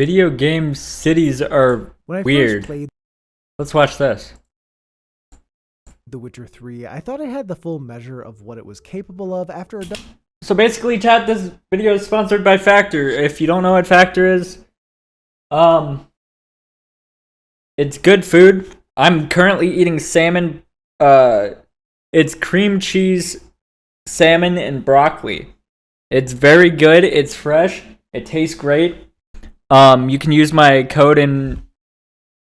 Video game cities are When I first weird. played Let's watch this. The Witcher 3, I thought I had the full measure of what it was capable of after a So basically, chat, this video is sponsored by Factor. If you don't know what Factor is, it's good food. I'm currently eating salmon. It's cream cheese, salmon, and broccoli. It's very good. It's fresh. It tastes great. You can use my code and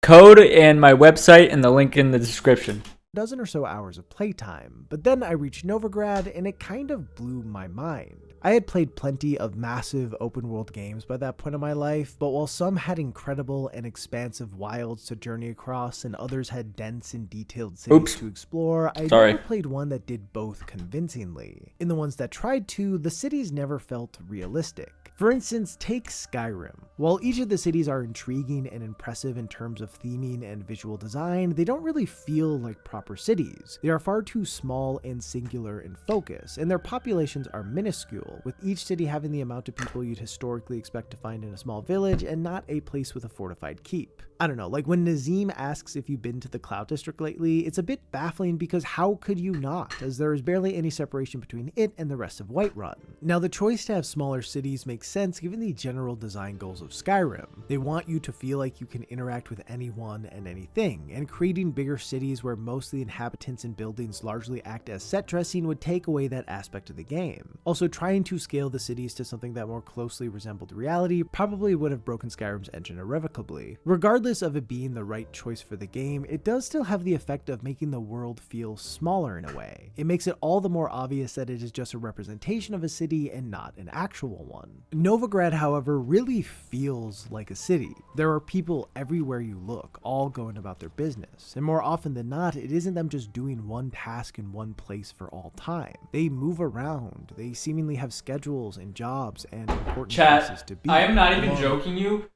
my website and the link in the description. dozen or so hours of playtime, but then I reached Novigrad and it kind of blew my mind. I had played plenty of massive open world games by that point in my life, but while some had incredible and expansive wilds to journey across and others had dense and detailed cities to explore, I never played one that did both convincingly. In the ones that tried to, the cities never felt realistic. For instance, take Skyrim. While each of the cities are intriguing and impressive in terms of theming and visual design, they don't really feel like proper cities. They are far too small and singular in focus, and their populations are minuscule, with each city having the amount of people you'd historically expect to find in a small village and not a place with a fortified keep. I don't know, like when Nazim asks if you've been to the Cloud District lately, it's a bit baffling because how could you not, as there is barely any separation between it and the rest of Whiterun. Now, the choice to have smaller cities makes sense given the general design goals of Skyrim. They want you to feel like you can interact with anyone and anything, and creating bigger cities where most of the inhabitants and buildings largely act as set dressing would take away that aspect of the game. Also, trying to scale the cities to something that more closely resembled reality probably would have broken Skyrim's engine irrevocably. Regardless of it being the right choice for the game, it does still have the effect of making the world feel smaller in a way. It makes it all the more obvious that it is just a representation of a city and not an actual one. Novigrad, however, really feels like a city. There are people everywhere you look, all going about their business, and more often than not, it isn't them just doing one task in one place for all time. They move around, they seemingly have schedules and jobs and important places to be. I am not even joking you.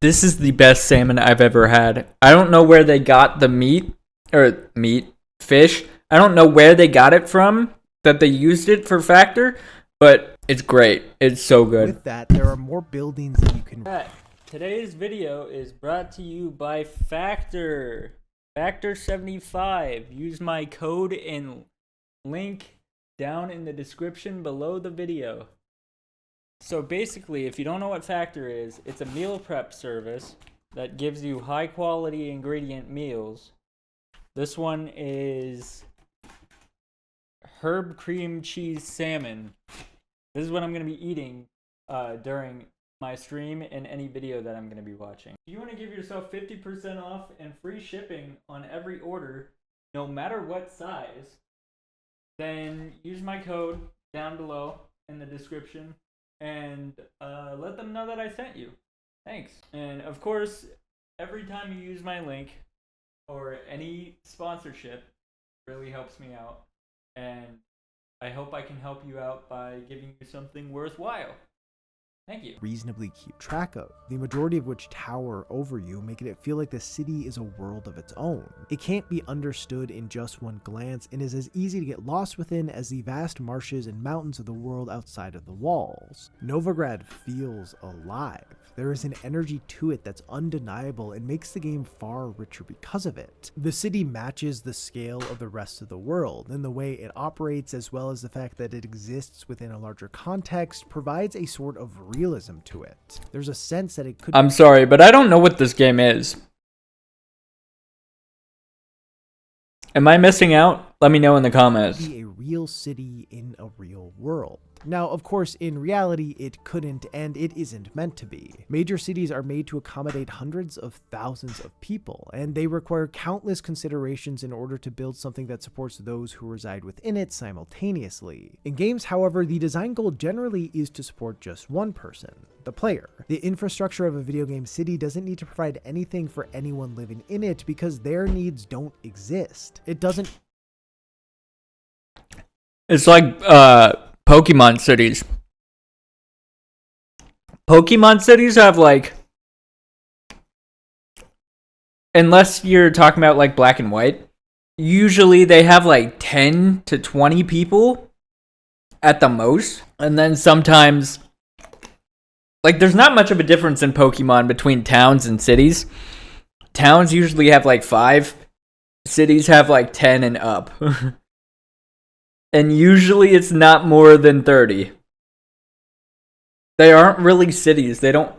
This is the best salmon I've ever had. I don't know where they got the fish. I don't know where they got it from, that they used it for Factor, but it's great. It's so good. With that, there are more buildings that you can... Today's video is brought to you by Factor. Factor75. Use my code and link down in the description below the video. So basically, if you don't know what Factor is, it's a meal prep service that gives you high quality ingredient meals. This one is herb cream cheese salmon. This is what I'm going to be eating during my stream and any video that I'm going to be watching. If you want to give yourself 50% off and free shipping on every order, no matter what size, then use my code down below in the description and let them know that I sent you. Thanks. And of course, every time you use my link or any sponsorship, it really helps me out. And I hope I can help you out by giving you something worthwhile. Thank you. Reasonably keep track of, the majority of which tower over you, making it feel like the city is a world of its own. It can't be understood in just one glance and is as easy to get lost within as the vast marshes and mountains of the world outside of the walls. Novigrad feels alive. There is an energy to it that's undeniable and makes the game far richer because of it. The city matches the scale of the rest of the world, and the way it operates, as well as the fact that it exists within a larger context, provides a sort of realism to it. There's a sense that it could... I'm sorry, but I don't know what this game is. Am I missing out? Let me know in the comments. ...be a real city in a real world. Now, of course, in reality, it couldn't and it isn't meant to be. Major cities are made to accommodate hundreds of thousands of people, and they require countless considerations in order to build something that supports those who reside within it simultaneously. In games, however, the design goal generally is to support just one person, the player. The infrastructure of a video game city doesn't need to provide anything for anyone living in it because their needs don't exist. It doesn't... It's like, Pokemon cities. Pokemon cities have like, unless you're talking about like Black and White, usually they have like 10 to 20 people at the most. And then sometimes Like, there's not much of a difference in Pokemon between towns and cities. Towns usually have like 5. Cities have like 10 and up. And usually it's not more than 30. They aren't really cities. They don't.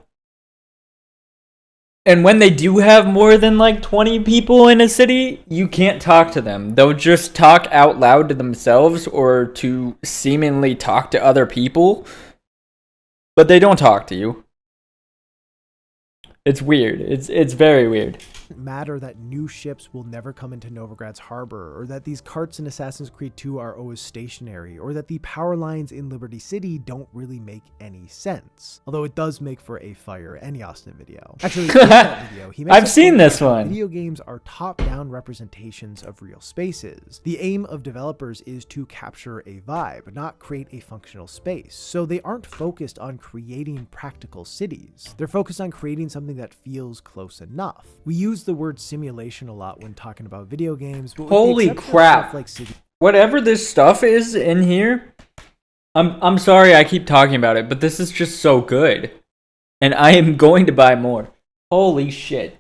And when they do have more than like 20 people in a city, you can't talk to them. They'll just talk out loud to themselves or to seemingly talk to other people. But they don't talk to you. It's weird. It's very weird. Matter that new ships will never come into Novigrad's harbor, or that these carts in Assassin's Creed 2 are always stationary, or that the power lines in Liberty City don't really make any sense. Although it does make for a fire Austin video. Actually, in that video, he makes I've seen this one. Video games are top-down representations of real spaces. The aim of developers is to capture a vibe, not create a functional space. So they aren't focused on creating practical cities. They're focused on creating something that feels close enough. We use the word simulation a lot when talking about video games, but holy crap, like whatever this stuff is in here, I'm sorry I keep talking about it, but this is just so good and I am going to buy more. Holy shit.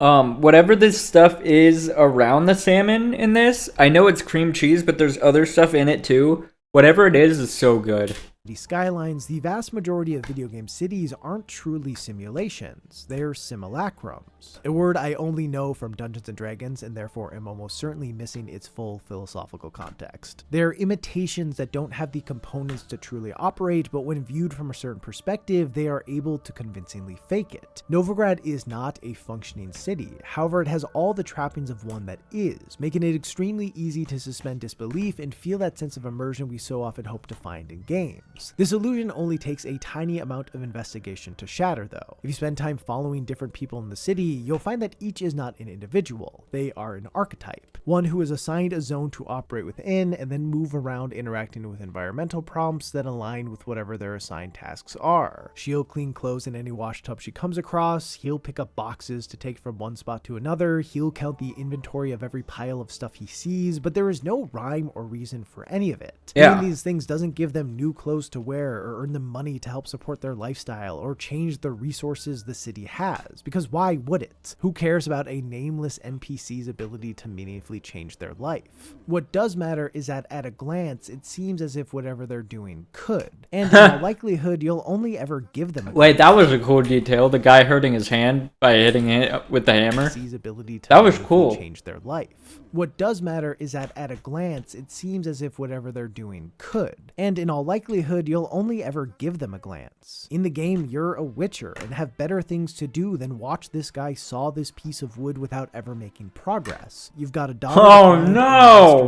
Whatever this stuff is around the salmon in this, I know it's cream cheese, but there's other stuff in it too. Whatever it is so good. Skylines, the vast majority of video game cities aren't truly simulations, they're simulacrums. A word I only know from Dungeons & Dragons and therefore am almost certainly missing its full philosophical context. They're imitations that don't have the components to truly operate, but when viewed from a certain perspective, they are able to convincingly fake it. Novigrad is not a functioning city, however it has all the trappings of one that is, making it extremely easy to suspend disbelief and feel that sense of immersion we so often hope to find in games. This illusion only takes a tiny amount of investigation to shatter though. If you spend time following different people in the city, you'll find that each is not an individual, they are an archetype. One who is assigned a zone to operate within and then move around interacting with environmental prompts that align with whatever their assigned tasks are. She'll clean clothes in any wash tub she comes across, he'll pick up boxes to take from one spot to another, he'll count the inventory of every pile of stuff he sees, but there is no rhyme or reason for any of it. Doing these things doesn't give them new clothes to wear or earn them money to help support their lifestyle or change the resources the city has, because why would it? Who cares about a nameless NPC's ability to meaningfully change their life? What does matter is that at a glance, it seems as if whatever they're doing could, and in all likelihood, you'll only ever give them a Wait, that was a cool detail. The guy hurting his hand by hitting it with the hammer. Ability to that was cool. Change their life. What does matter is that at a glance, it seems as if whatever they're doing could, and in all likelihood, you'll only ever give them a glance. In the game, you're a witcher and have better things to do than watch this guy saw this piece of wood without ever making progress. You've got a dollar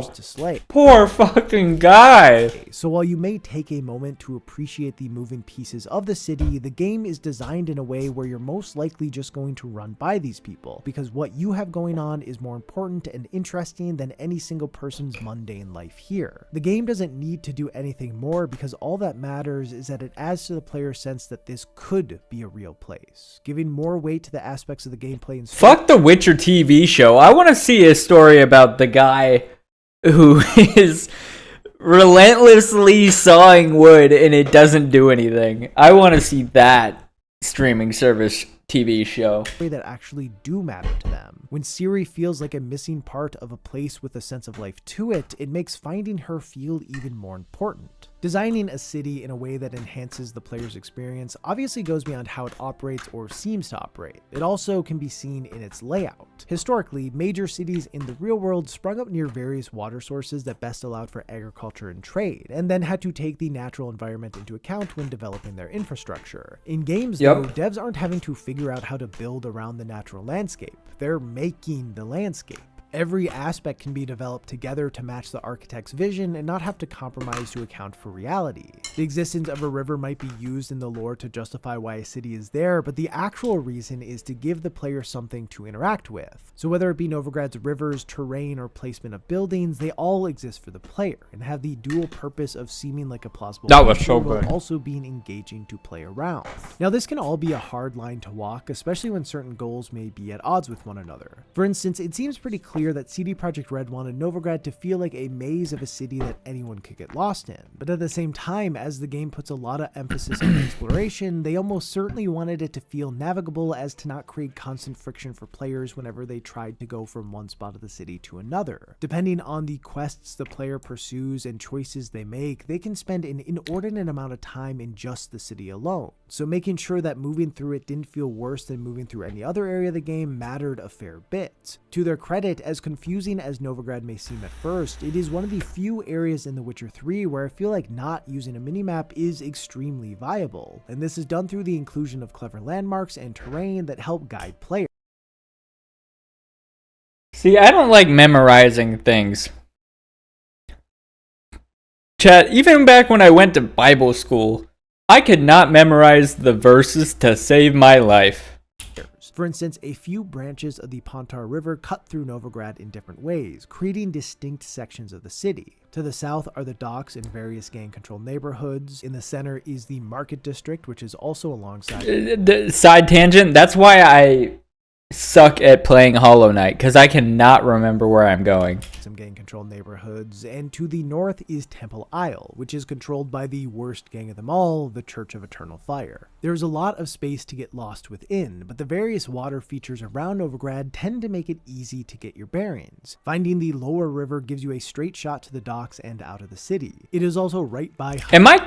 to slay. Poor fucking guy. So while you may take a moment to appreciate the moving pieces of the city, the game is designed in a way where you're most likely just going to run by these people, because what you have going on is more important and interesting than any single person's mundane life here. The game doesn't need to do anything more because all that matters is that it adds to the player's sense that this could be a real place, giving more weight to the aspects of the gameplay and fuck the Witcher TV show. I want to see a story about the guy who is relentlessly sawing wood and it doesn't do anything. I want to see that streaming service TV show that actually do matter to them. When Ciri feels like a missing part of a place with a sense of life to it, it makes finding her feel even more important. Designing a city in a way that enhances the player's experience obviously goes beyond how it operates or seems to operate. It also can be seen in its layout. Historically, major cities in the real world sprung up near various water sources that best allowed for agriculture and trade, and then had to take the natural environment into account when developing their infrastructure. In games, though, devs aren't having to figure out how to build around the natural landscape. They're making the landscape. Every aspect can be developed together to match the architect's vision and not have to compromise to account for reality. The existence of a river might be used in the lore to justify why a city is there, but the actual reason is to give the player something to interact with. So whether it be Novigrad's rivers, terrain, or placement of buildings, they all exist for the player and have the dual purpose of seeming like a plausible future while also being engaging to play around. Now this can all be a hard line to walk, especially when certain goals may be at odds with one another. For instance, it seems pretty clear clear that CD Projekt Red wanted Novigrad to feel like a maze of a city that anyone could get lost in. But at the same time, as the game puts a lot of emphasis on exploration, they almost certainly wanted it to feel navigable as to not create constant friction for players whenever they tried to go from one spot of the city to another. Depending on the quests the player pursues and choices they make, they can spend an inordinate amount of time in just the city alone. So making sure that moving through it didn't feel worse than moving through any other area of the game mattered a fair bit. To their credit, as confusing as Novigrad may seem at first, it is one of the few areas in The Witcher 3 where I feel like not using a minimap is extremely viable, and this is done through the inclusion of clever landmarks and terrain that help guide players. See, I don't like memorizing things. Chat, even back when I went to Bible school, I could not memorize the verses to save my life. For instance, a few branches of the Pontar River cut through Novigrad in different ways, creating distinct sections of the city. To the south are the docks and various gang-controlled neighborhoods. In the center is the Market District, which is also alongside... Side tangent, that's why I suck at playing Hollow Knight, because I cannot remember where I'm going. Some gang-controlled neighborhoods, and to the north is Temple Isle, which is controlled by the worst gang of them all, the Church of Eternal Fire. There's a lot of space to get lost within, but the various water features around Novigrad tend to make it easy to get your bearings. Finding the lower river gives you a straight shot to the docks and out of the city. It is also right by... Am I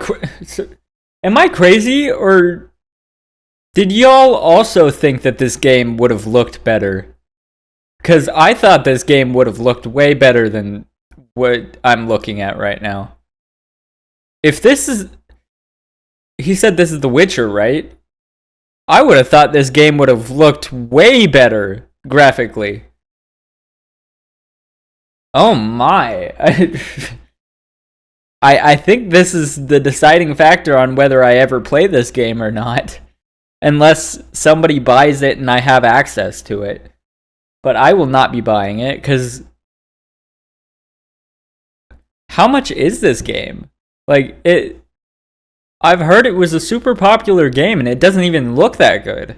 crazy, or did y'all also think that this game would have looked better? Because I thought this game would have looked way better than what I'm looking at right now. If this is... He said this is The Witcher, right? I would have thought this game would have looked way better graphically. Oh my. I think this is the deciding factor on whether I ever play this game or not. Unless somebody buys it and I have access to it. But I will not be buying it, because... How much is this game? Like, I've heard it was a super popular game, and it doesn't even look that good.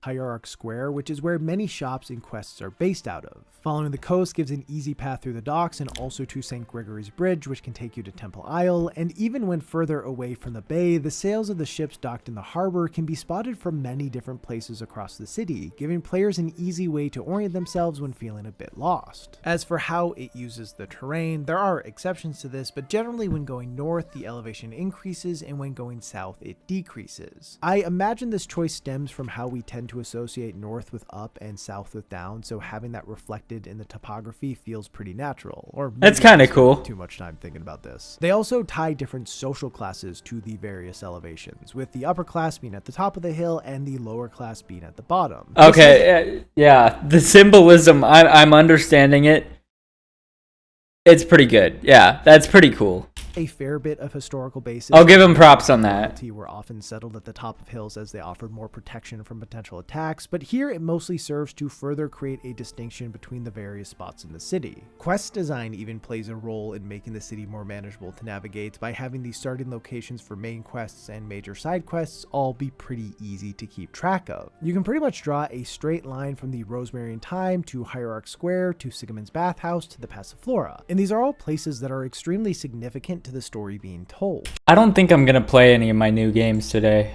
Hierarch Square, which is where many shops and quests are based out of. Following the coast gives an easy path through the docks and also to St. Gregory's Bridge, which can take you to Temple Isle, and even when further away from the bay, the sails of the ships docked in the harbor can be spotted from many different places across the city, giving players an easy way to orient themselves when feeling a bit lost. As for how it uses the terrain, there are exceptions to this, but generally when going north, the elevation increases, and when going south, it decreases. I imagine this choice stems from how we tend to associate north with up and south with down, so having that reflected in the topography feels pretty natural. Or that's kind of cool. Too much time thinking about this. They also tie different social classes to the various elevations, with the upper class being at the top of the hill and the lower class being at the bottom. Okay, yeah, the symbolism, I'm understanding it. It's pretty good. Yeah, that's pretty cool. A fair bit of historical basis. I'll give him props on that. Were often settled at the top of hills as they offered more protection from potential attacks, but here it mostly serves to further create a distinction between the various spots in the city. Quest design even plays a role in making the city more manageable to navigate by having the starting locations for main quests and major side quests all be pretty easy to keep track of. You can pretty much draw a straight line from the Rosemary and Thyme to Hierarch Square to Sigismund's Bathhouse to the Passiflora, and these are all places that are extremely significant to the story being told. I don't think I'm gonna play any of my new games today.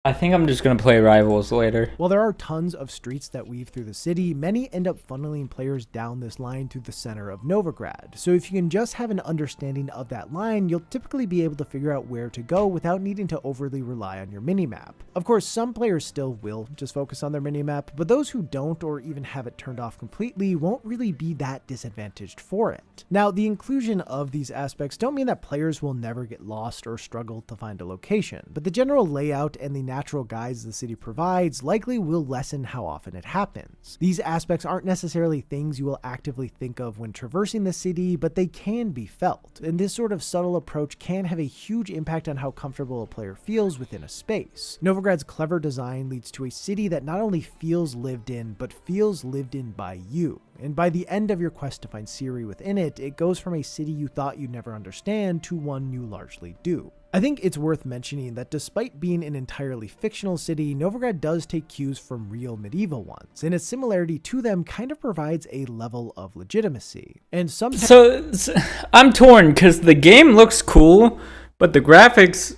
I think I'm just gonna play Rivals later. While there are tons of streets that weave through the city, many end up funneling players down this line through the center of Novigrad. So if you can just have an understanding of that line, you'll typically be able to figure out where to go without needing to overly rely on your minimap. Of course, some players still will just focus on their minimap, but those who don't or even have it turned off completely won't really be that disadvantaged for it. Now, the inclusion of these aspects don't mean that players will never get lost or struggle to find a location, but the general layout and the natural guides the city provides likely will lessen how often it happens. These aspects aren't necessarily things you will actively think of when traversing the city, but they can be felt, and this sort of subtle approach can have a huge impact on how comfortable a player feels within a space. Novigrad's clever design leads to a city that not only feels lived in, but feels lived in by you. And by the end of your quest to find Ciri within it, it goes from a city you thought you'd never understand to one you largely do. I think it's worth mentioning that despite being an entirely fictional city, Novigrad does take cues from real medieval ones, and its similarity to them kind of provides a level of legitimacy. And sometimes So I'm torn because the game looks cool, but the graphics,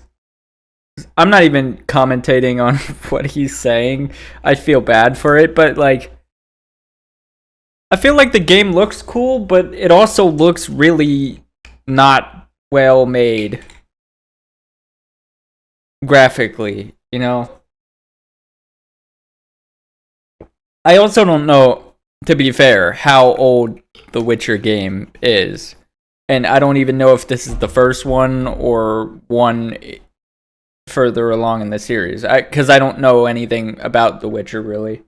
I'm not even commentating on what he's saying. I feel bad for it, but like, I feel like the game looks cool, but it also looks really not well made graphically, you know? I also don't know, to be fair, how old the Witcher game is. And I don't even know if this is the first one or one further along in the series. Because I don't know anything about The Witcher, really.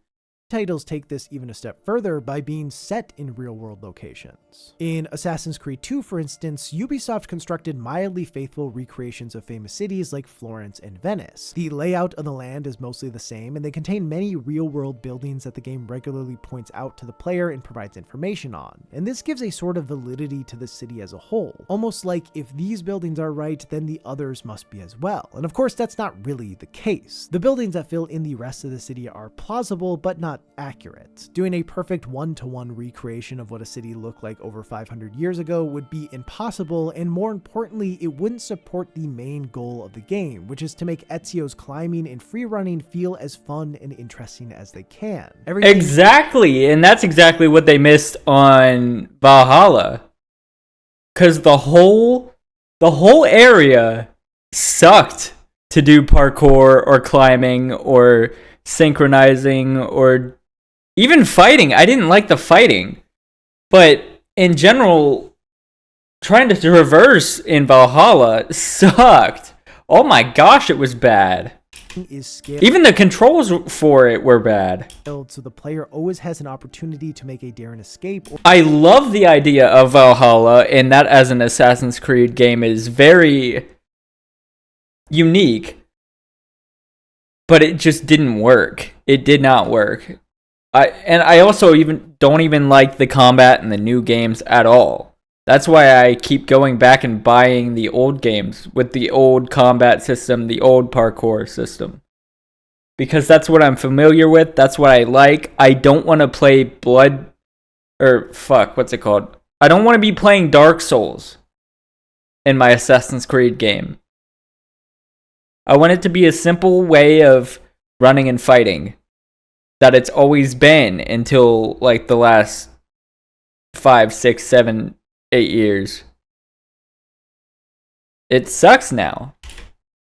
titles take this even a step further by being set in real-world locations. In Assassin's Creed 2, for instance, Ubisoft constructed mildly faithful recreations of famous cities like Florence and Venice. The layout of the land is mostly the same, and they contain many real-world buildings that the game regularly points out to the player and provides information on, and this gives a sort of validity to the city as a whole, almost like if these buildings are right, then the others must be as well. And of course, that's not really the case. The buildings that fill in the rest of the city are plausible, but not accurate. Doing a perfect one-to-one recreation of what a city looked like over 500 years ago would be impossible, and more importantly, it wouldn't support the main goal of the game, which is to make Ezio's climbing and free-running feel as fun and interesting as they can. Exactly, and that's exactly what they missed on Valhalla. Because the whole area sucked to do parkour or climbing or synchronizing or even fighting. I didn't like the fighting, but in general, trying to traverse in Valhalla sucked. Oh my gosh, it was bad. Is scaled. Even the controls for it were bad. So the player always has an opportunity to make a daring escape. I love the idea of Valhalla, and that as an Assassin's Creed game is very unique, but it just didn't work. It did not work. I also don't even like the combat in the new games at all. That's why I keep going back and buying the old games with the old combat system, the old parkour system. Because that's what I'm familiar with, that's what I like. I don't want to play what's it called? I don't want to be playing Dark Souls in my Assassin's Creed game. I want it to be a simple way of running and fighting that it's always been until like the last 5, 6, 7, 8 years. It sucks now.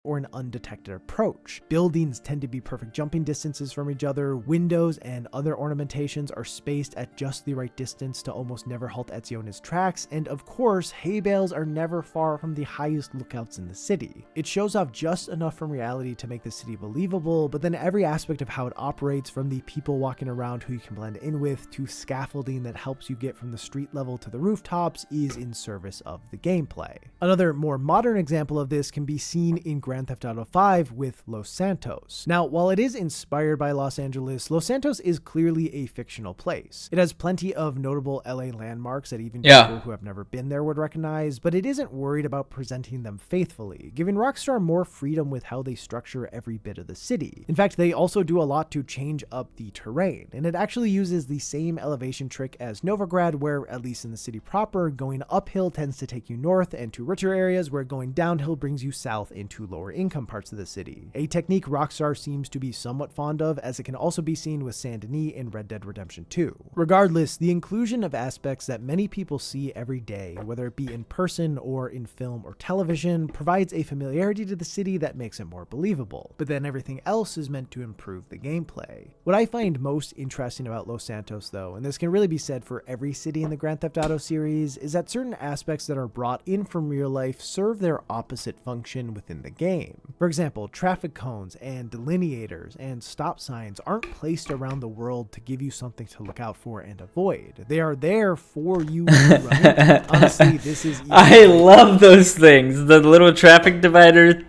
Or an undetected approach. Buildings tend to be perfect jumping distances from each other, windows and other ornamentations are spaced at just the right distance to almost never halt Ezio in his tracks, and of course, hay bales are never far from the highest lookouts in the city. It shows off just enough from reality to make the city believable, but then every aspect of how it operates, from the people walking around who you can blend in with, to scaffolding that helps you get from the street level to the rooftops, is in service of the gameplay. Another more modern example of this can be seen in Grand Theft Auto 5 with Los Santos. Now, while it is inspired by Los Angeles, Los Santos is clearly a fictional place. It has plenty of notable LA landmarks that even people who have never been there would recognize, but it isn't worried about presenting them faithfully, giving Rockstar more freedom with how they structure every bit of the city. In fact, they also do a lot to change up the terrain, and it actually uses the same elevation trick as Novigrad, where, at least in the city proper, going uphill tends to take you north and to richer areas, where going downhill brings you south into lower income parts of the city. A technique Rockstar seems to be somewhat fond of, as it can also be seen with Saint Denis in Red Dead Redemption 2. Regardless, the inclusion of aspects that many people see every day, whether it be in person or in film or television, provides a familiarity to the city that makes it more believable. But then everything else is meant to improve the gameplay. What I find most interesting about Los Santos, though, and this can really be said for every city in the Grand Theft Auto series, is that certain aspects that are brought in from real life serve their opposite function within the game. For example, traffic cones and delineators and stop signs aren't placed around the world to give you something to look out for and avoid. They are there for you to run into. Honestly, this is I love those things. The little traffic divider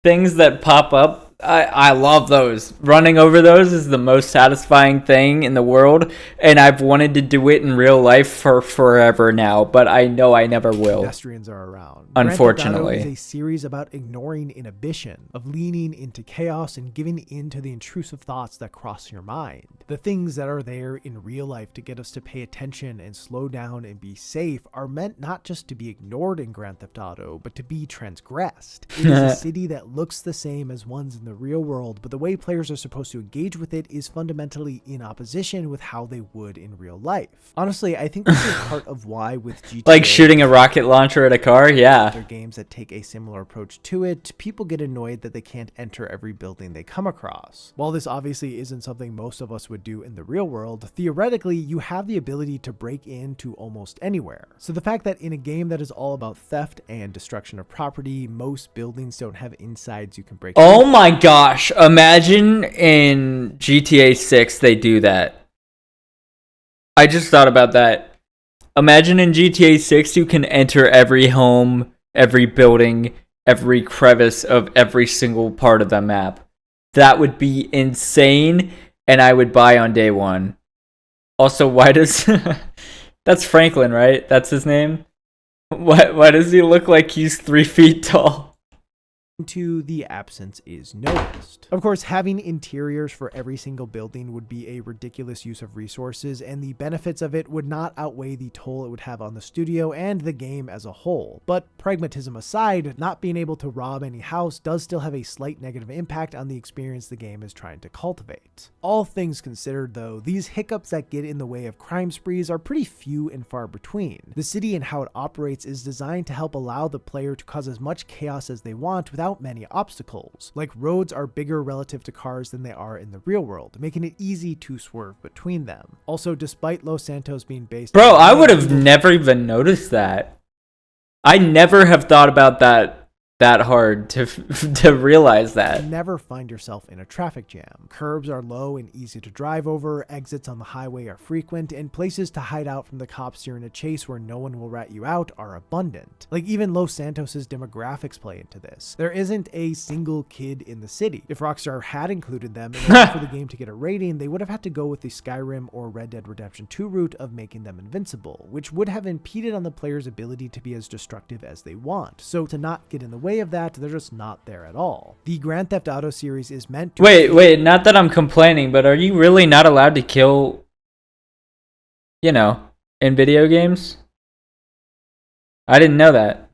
things that pop up I love those. Running over those is the most satisfying thing in the world, and I've wanted to do it in real life for forever now, but I know I never will. Pedestrians are around. Unfortunately. Grand Theft Auto is a series about ignoring inhibition, of leaning into chaos and giving in to the intrusive thoughts that cross your mind. The things that are there in real life to get us to pay attention and slow down and be safe are meant not just to be ignored in Grand Theft Auto, but to be transgressed. It is a city that looks the same as ones in the real world, but the way players are supposed to engage with it is fundamentally in opposition with how they would in real life. Honestly, I think this is part of why with GTA, like shooting a rocket launcher at a car, yeah. Other games that take a similar approach to it, people get annoyed that they can't enter every building they come across. While this obviously isn't something most of us would do in the real world, theoretically, you have the ability to break into almost anywhere. So the fact that in a game that is all about theft and destruction of property, most buildings don't have insides you can break into. Oh my gosh, imagine in GTA 6 they do that. I just thought about that. Imagine in GTA 6 you can enter every home, every building, every crevice of every single part of the map. That would be insane, and I would buy on day one. Also, why does... That's Franklin, right? That's his name? Why does he look like he's 3 feet tall? Into the absence is noticed. Of course, having interiors for every single building would be a ridiculous use of resources, and the benefits of it would not outweigh the toll it would have on the studio and the game as a whole. But pragmatism aside, not being able to rob any house does still have a slight negative impact on the experience the game is trying to cultivate. All things considered though, these hiccups that get in the way of crime sprees are pretty few and far between. The city and how it operates is designed to help allow the player to cause as much chaos as they want without many obstacles. Like, roads are bigger relative to cars than they are in the real world, making it easy to swerve between them. Also, despite Los Santos being based Bro, I would have never even noticed that. I never have thought about that hard to realize that. You never find yourself in a traffic jam. Curbs are low and easy to drive over, exits on the highway are frequent, and places to hide out from the cops during a chase where no one will rat you out are abundant. Like, even Los Santos' demographics play into this. There isn't a single kid in the city. If Rockstar had included them in order for the game to get a rating, they would have had to go with the Skyrim or Red Dead Redemption 2 route of making them invincible, which would have impeded on the player's ability to be as destructive as they want. So to not get in the way of that, they're just not there at all. The Grand Theft Auto series is meant to... Wait, not that I'm complaining, but are you really not allowed to kill, you know, in video games? I didn't know that.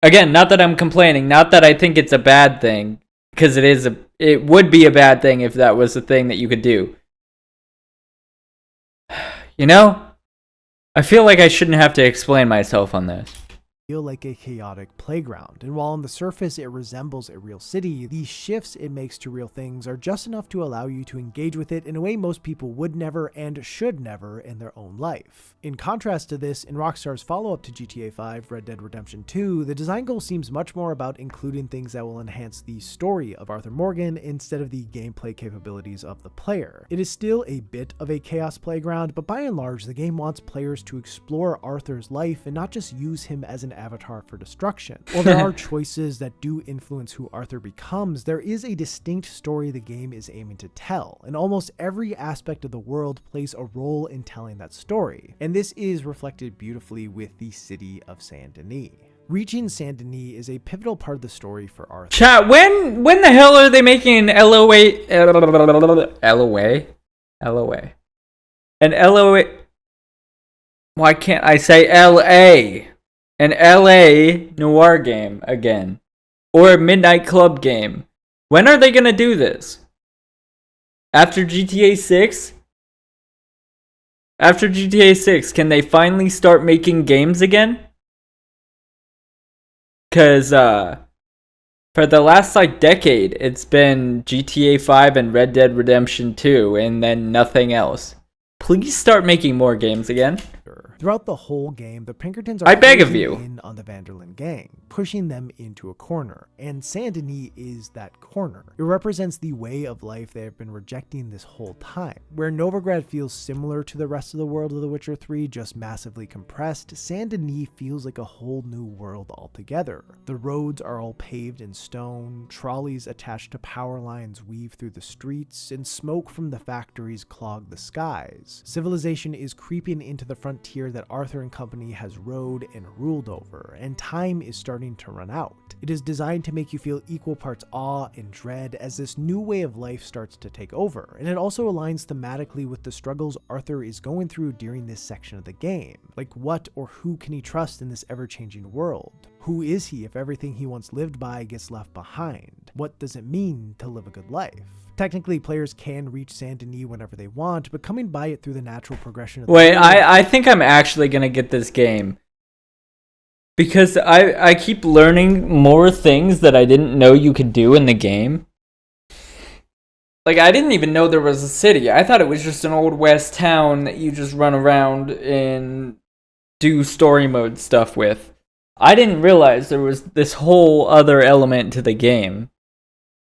Again, not that I'm complaining, not that I think it's a bad thing, because it would be a bad thing if that was a thing that you could do. You know, I feel like I shouldn't have to explain myself on this. Feel like a chaotic playground, and while on the surface it resembles a real city, the shifts it makes to real things are just enough to allow you to engage with it in a way most people would never and should never in their own life. In contrast to this, in Rockstar's follow-up to GTA 5, Red Dead Redemption 2, the design goal seems much more about including things that will enhance the story of Arthur Morgan instead of the gameplay capabilities of the player. It is still a bit of a chaos playground, but by and large, the game wants players to explore Arthur's life and not just use him as an avatar for destruction. While there are choices that do influence who Arthur becomes, there is a distinct story the game is aiming to tell, and almost every aspect of the world plays a role in telling that story. And this is reflected beautifully with the city of Saint Denis. Reaching Saint Denis is a pivotal part of the story for Arthur. Chat, when the hell are they making an LOA? An LOA? Why can't I say LA? An LA noir game again. Or a Midnight Club game. When are they gonna do this? After GTA 6? After GTA 6, can they finally start making games again? Cause for the last like decade, it's been GTA 5 and Red Dead Redemption 2 and then nothing else. Please start making more games again. Throughout the whole game, the Pinkertons are I beg of closing you. in on the Vanderlyn gang, pushing them into a corner, and Saint Denis is that corner. It represents the way of life they have been rejecting this whole time. Where Novigrad feels similar to the rest of the world of The Witcher 3, just massively compressed, Saint Denis feels like a whole new world altogether. The roads are all paved in stone, trolleys attached to power lines weave through the streets, and smoke from the factories clog the skies. Civilization is creeping into the frontier that Arthur and company has rode and ruled over, and time is starting to run out. It is designed to make you feel equal parts awe and dread as this new way of life starts to take over, and it also aligns thematically with the struggles Arthur is going through during this section of the game. Like, what or who can he trust in this ever-changing world? Who is he if everything he once lived by gets left behind? What does it mean to live a good life? Technically, players can reach Saint Denis whenever they want, but coming by it through the natural progression of the Wait, game- I think I'm actually gonna get this game. Because I keep learning more things that I didn't know you could do in the game. Like, I didn't even know there was a city. I thought it was just an old west town that you just run around and do story mode stuff with. I didn't realize there was this whole other element to the game.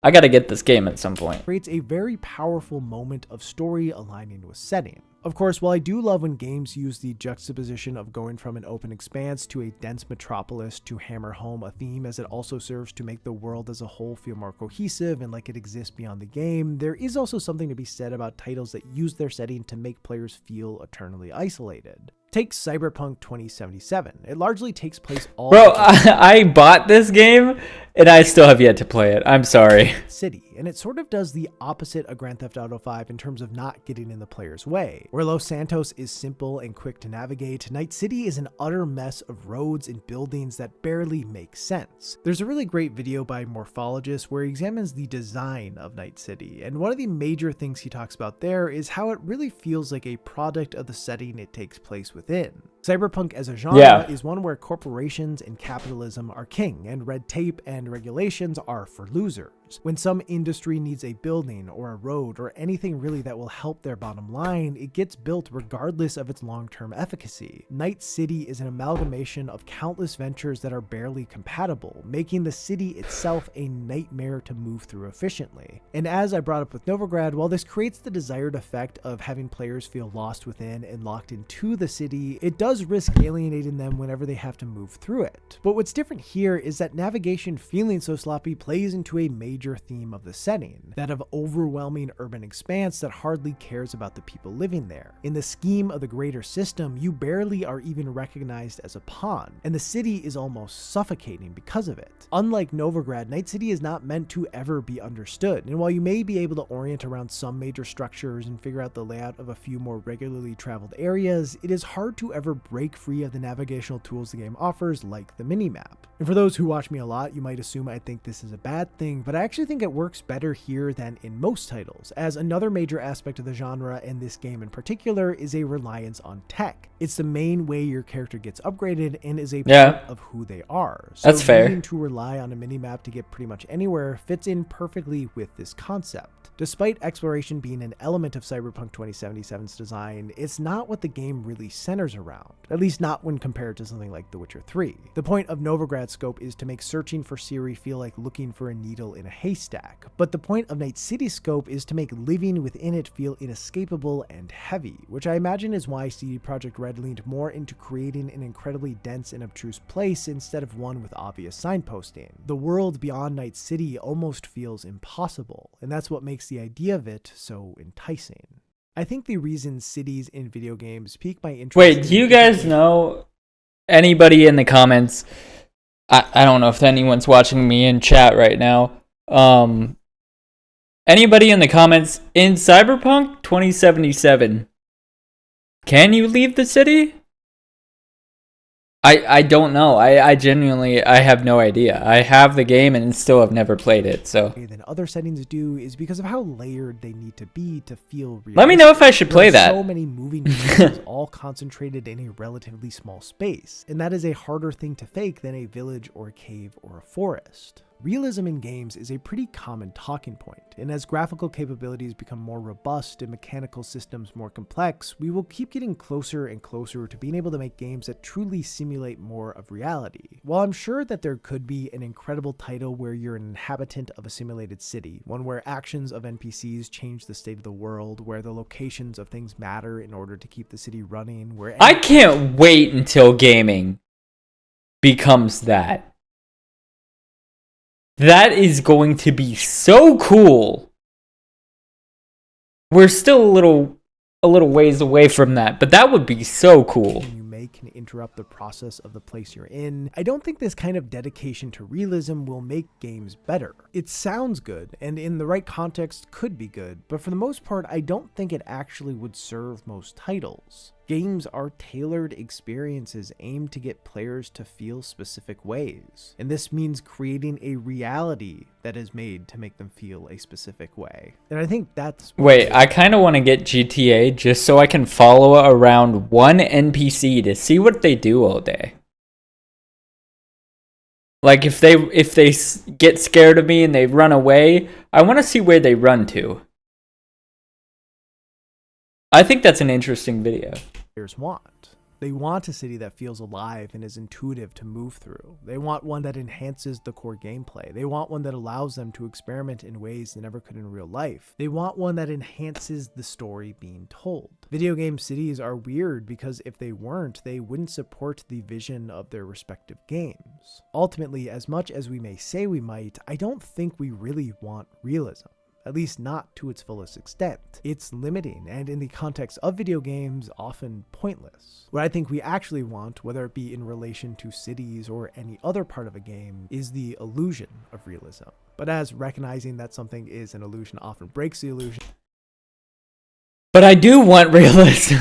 I gotta get this game at some point. creates a very powerful moment of story aligning with setting. Of course, while I do love when games use the juxtaposition of going from an open expanse to a dense metropolis to hammer home a theme, as it also serves to make the world as a whole feel more cohesive and like it exists beyond the game, there is also something to be said about titles that use their setting to make players feel eternally isolated. Take Cyberpunk 2077. It largely takes place all Bro, I bought this game and I still have yet to play it. I'm sorry. city, and it sort of does the opposite of Grand Theft Auto 5 in terms of not getting in the player's way. Where Los Santos is simple and quick to navigate, Night City is an utter mess of roads and buildings that barely make sense. There's a really great video by Morphologist where he examines the design of Night City, and one of the major things he talks about there is how it really feels like a product of the setting it takes place within. Cyberpunk as a genre is one where corporations and capitalism are king, and red tape and regulations are for losers. When some industry needs a building or a road or anything really that will help their bottom line, it gets built regardless of its long-term efficacy. Night City is an amalgamation of countless ventures that are barely compatible, making the city itself a nightmare to move through efficiently. And as I brought up with Novigrad, while this creates the desired effect of having players feel lost within and locked into the city, it does risk alienating them whenever they have to move through it. But what's different here is that navigation feeling so sloppy plays into a major theme of the setting, that of overwhelming urban expanse that hardly cares about the people living there. In the scheme of the greater system, you barely are even recognized as a pawn, and the city is almost suffocating because of it. Unlike Novigrad, Night City is not meant to ever be understood, and while you may be able to orient around some major structures and figure out the layout of a few more regularly traveled areas, it is hard to ever break free of the navigational tools the game offers, like the minimap. And for those who watch me a lot, you might assume I think this is a bad thing, but I actually think it works better here than in most titles, as another major aspect of the genre, and this game in particular, is a reliance on tech. It's the main way your character gets upgraded and is a part of who they are. So that's fair. needing to rely on a minimap to get pretty much anywhere fits in perfectly with this concept. Despite exploration being an element of Cyberpunk 2077's design, it's not what the game really centers around, at least not when compared to something like The Witcher 3. The point of Novigrad's scope is to make searching for Ciri feel like looking for a needle in a haystack, but the point of Night City's scope is to make living within it feel inescapable and heavy, which I imagine is why CD Projekt Red leaned more into creating an incredibly dense and obtruse place instead of one with obvious signposting. The world beyond Night City almost feels impossible, and that's what makes the idea of it so enticing. I think the reason cities in video games pique my interest... Wait, do you guys know anybody in the comments? I don't know if anyone's watching me in chat right now. Anybody in the comments in Cyberpunk 2077? Can you leave the city? I don't know. I genuinely, I have no idea. I have the game and still have never played it, so. Than other settings do is because of how layered they need to be to feel realistic. Let me know if I should play that. So many moving pieces all concentrated in a relatively small space, and that is a harder thing to fake than a village or a cave or a forest. Realism in games is a pretty common talking point, and as graphical capabilities become more robust and mechanical systems more complex, we will keep getting closer and closer to being able to make games that truly simulate more of reality. While I'm sure that there could be an incredible title where you're an inhabitant of a simulated city, one where actions of NPCs change the state of the world, where the locations of things matter in order to keep the city running, where I can't wait until gaming becomes that. That is going to be so cool. We're still a little ways away from that, but that would be so cool. you make can interrupt the process of the place you're in. I don't think this kind of dedication to realism will make games better. It sounds good, and in the right context could be good, but for the most part, I don't think it actually would serve most titles. Games are tailored experiences aimed to get players to feel specific ways, and this means creating a reality that is made to make them feel a specific way. And I think that's... Wait, I kind of want to get GTA just so I can follow around one NPC to see what they do all day. Like if they get scared of me and they run away, I want to see where they run to. I think that's an interesting video. Players want. They want a city that feels alive and is intuitive to move through. They want one that enhances the core gameplay. They want one that allows them to experiment in ways they never could in real life. They want one that enhances the story being told. Video game cities are weird because if they weren't, they wouldn't support the vision of their respective games. Ultimately, as much as we may say we might, I don't think we really want realism. At least not to its fullest extent. It's limiting, and in the context of video games, often pointless. What I think we actually want, whether it be in relation to cities or any other part of a game, is the illusion of realism. But as recognizing that something is an illusion often breaks the illusion, But I do want realism.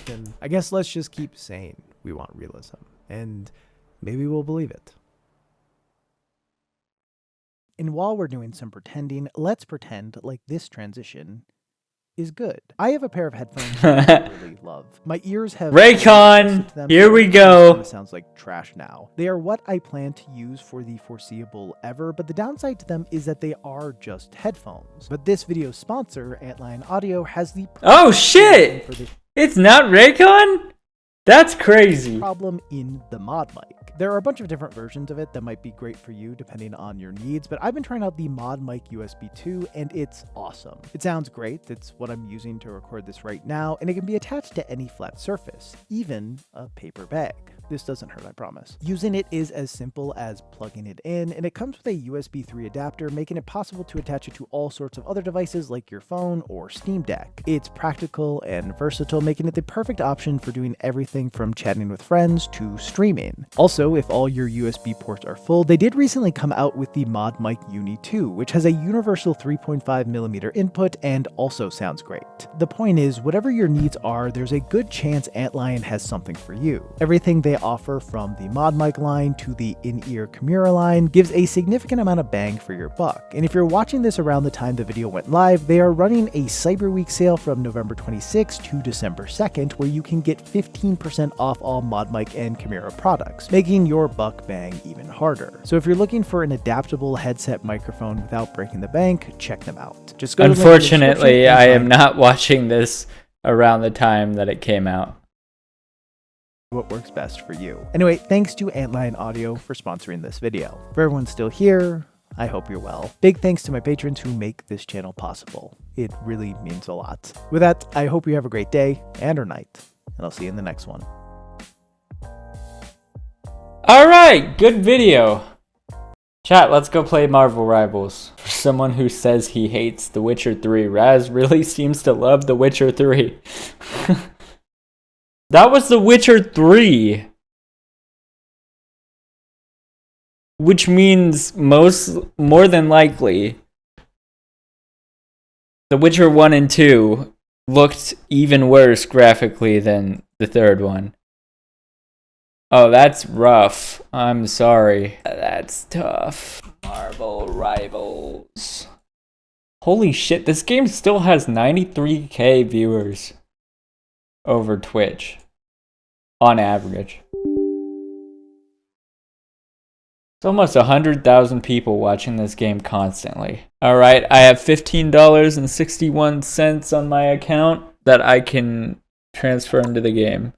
then I guess let's just keep saying we want realism, and maybe we'll believe it. And while we're doing some pretending, let's pretend like this transition is good. I have a pair of headphones that I really love. My ears have... Raycon, here we go. It sounds like trash now. They are what I plan to use for the foreseeable ever, but the downside to them is that they are just headphones. But this video's sponsor, Antlion Audio, has the... Oh shit! It's not Raycon? That's crazy. Problem in the mod mic. There are a bunch of different versions of it that might be great for you depending on your needs, but I've been trying out the Mod Mic USB 2 and it's awesome. It sounds great. It's what I'm using to record this right now, and it can be attached to any flat surface, even a paper bag. This doesn't hurt, I promise. Using it is as simple as plugging it in, and it comes with a USB 3 adapter, making it possible to attach it to all sorts of other devices like your phone or Steam Deck. It's practical and versatile, making it the perfect option for doing everything from chatting with friends to streaming. Also, if all your USB ports are full, they did recently come out with the Mod Mic Uni 2, which has a universal 3.5mm input and also sounds great. The point is, whatever your needs are, there's a good chance Antlion has something for you. Everything they offer, from the Mod Mic line to the in-ear Kimura line, gives a significant amount of bang for your buck. And if you're watching this around the time the video went live, they are running a Cyber Week sale from November 26th to December 2nd, where you can get 15% off all Mod Mic and Kimura products, making your buck bang even harder. So if you're looking for an adaptable headset microphone without breaking the bank, check them out. Just go Unfortunately, I am not watching this around the time that it came out. What works best for you. Anyway, thanks to Antlion Audio for sponsoring this video. For everyone still here, I hope you're well. Big thanks to my patrons who make this channel possible. It really means a lot. With that, I hope you have a great day and or night, and I'll see you in the next one. Alright, good video. Chat, let's go play Marvel Rivals. For someone who says he hates The Witcher 3, Raz really seems to love The Witcher 3. That was The Witcher 3. Which means more than likely The Witcher 1 and 2 looked even worse graphically than the third one. Oh, that's rough. I'm sorry. That's tough. Marvel Rivals. Holy shit, this game still has 93k viewers over Twitch on average. It's almost 100,000 people watching this game constantly. Alright, I have $15.61 on my account that I can transfer into the game.